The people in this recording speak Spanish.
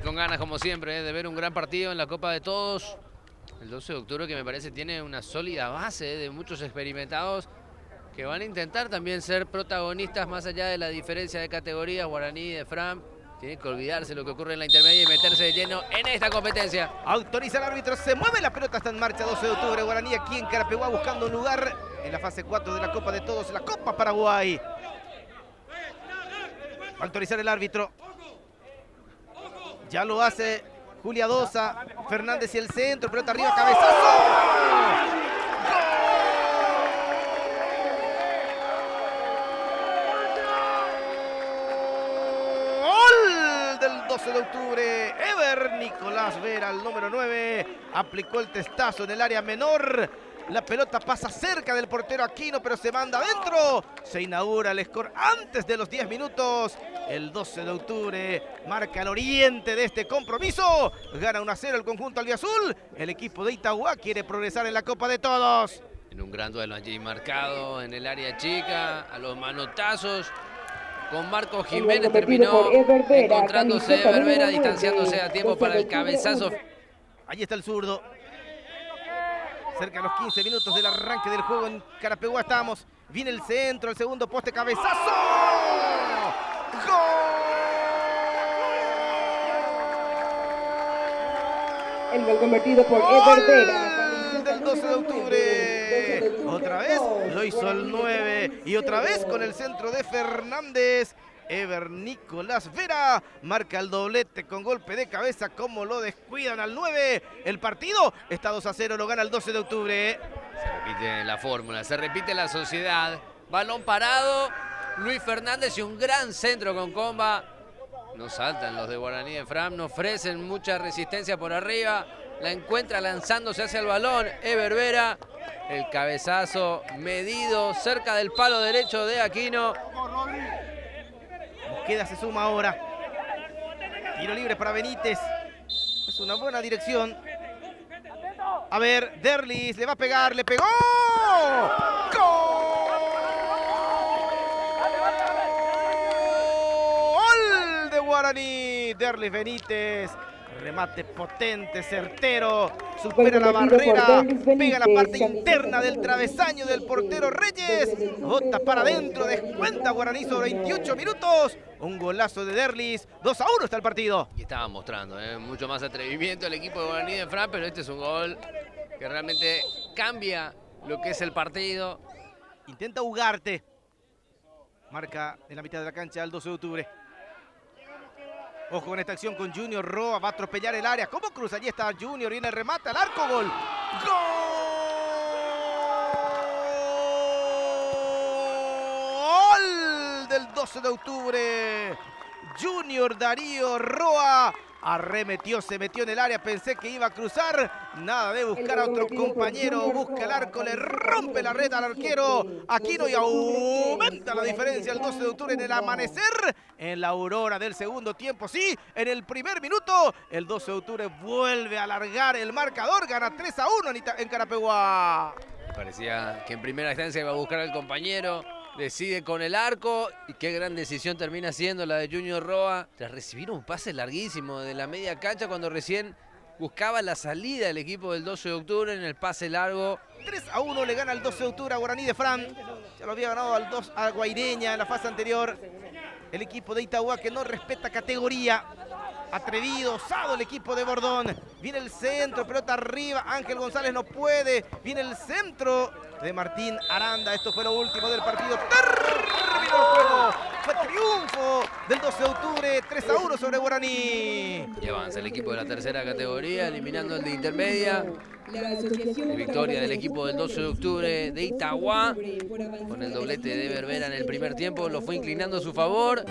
con ganas, como siempre, de ver un gran partido en la Copa de Todos. El 12 de octubre, que me parece tiene una sólida base de muchos experimentados que van a intentar también ser protagonistas más allá de la diferencia de categorías. Guaraní y de Fram tienen que olvidarse lo que ocurre en la intermedia y meterse de lleno en esta competencia. Autoriza el árbitro, se mueve, la pelota está en marcha. 12 de octubre, Guaraní aquí en Carapeguá buscando un lugar en la fase 4 de la Copa de Todos, la Copa Paraguay. Va a autorizar el árbitro. Ya lo hace Julia Dosa. Fernández y el centro, pelota arriba, cabezazo. Del 12 de octubre, Ever Nicolás Vera, el número 9, aplicó el testazo en el área menor. La pelota pasa cerca del portero Aquino, pero se manda adentro. Se inaugura el score antes de los 10 minutos. El 12 de octubre marca el oriente de este compromiso. Gana 1-0 el conjunto albiazul. El equipo de Itagua quiere progresar en la Copa de Todos. En un gran duelo allí marcado en el área chica, a los manotazos. Con Marco Jiménez terminó encontrándose Ever Vera, distanciándose a tiempo para el cabezazo. Allí está el zurdo. Cerca de los 15 minutos del arranque del juego en Carapeguá estamos. Viene el centro, el segundo poste, cabezazo. ¡Gol! El gol convertido por Ever Vera. Del 12 de octubre. Otra vez lo hizo el 9 y otra vez con el centro de Fernández. Ever Nicolás Vera marca el doblete con golpe de cabeza. Como lo descuidan al 9. El partido está 2-0, lo gana el 12 de octubre. Se repite la fórmula, se repite la sociedad. Balón parado, Luis Fernández y un gran centro con comba. No saltan los de Guaraní de Fram, no ofrecen mucha resistencia por arriba. La encuentra lanzándose hacia el balón Ever Vera. El cabezazo medido cerca del palo derecho de Aquino. Mosqueda se suma ahora. Tiro libre para Benítez. Es una buena dirección. A ver, Derlis le va a pegar, le pegó. ¡Gol de Guaraní! Derlis Benítez. Remate potente, certero, supera la barrera, pega la parte interna del travesaño del portero Reyes, bota para adentro, descuenta Guaraní sobre 28 minutos, un golazo de Derlis, 2-1 está el partido. Y estaba mostrando mucho más atrevimiento el equipo de Guaraní de Fram, pero este es un gol que realmente cambia lo que es el partido. Intenta Ugarte, marca en la mitad de la cancha el 12 de octubre. Ojo con esta acción con Junior Roa, va a atropellar el área. ¿Cómo cruza? Allí está Junior, viene el remate al arco, gol. ¡Gol! Del 12 de octubre. Junior Darío Roa arremetió, se metió en el área, pensé que iba a cruzar, nada de buscar a otro compañero, busca el arco, le rompe la red al arquero Aquino y aumenta la diferencia el 12 de octubre en el amanecer, en la aurora del segundo tiempo, sí, en el primer minuto, el 12 de octubre vuelve a alargar el marcador, gana 3-1 en Carapeguá. Parecía que en primera instancia iba a buscar al compañero. Decide con el arco y qué gran decisión termina siendo la de Junior Roa tras recibir un pase larguísimo de la media cancha cuando recién buscaba la salida del equipo del 12 de octubre en el pase largo. 3-1 le gana el 12 de octubre a Guaraní de Fram. Ya lo había ganado a Guaireña en la fase anterior. El equipo de Itagua que no respeta categoría. Atrevido, osado el equipo de Bordón. Viene el centro, pelota arriba. Ángel González no puede. Viene el centro de Martín Aranda. Esto fue lo último del partido. Terminó el juego. Fue triunfo del 12 de octubre. 3-1 sobre Guaraní. Y avanza el equipo de la tercera categoría, eliminando el de intermedia. Victoria del equipo del 12 de octubre de Itagua. Con el doblete de Ever Vera en el primer tiempo. Lo fue inclinando a su favor.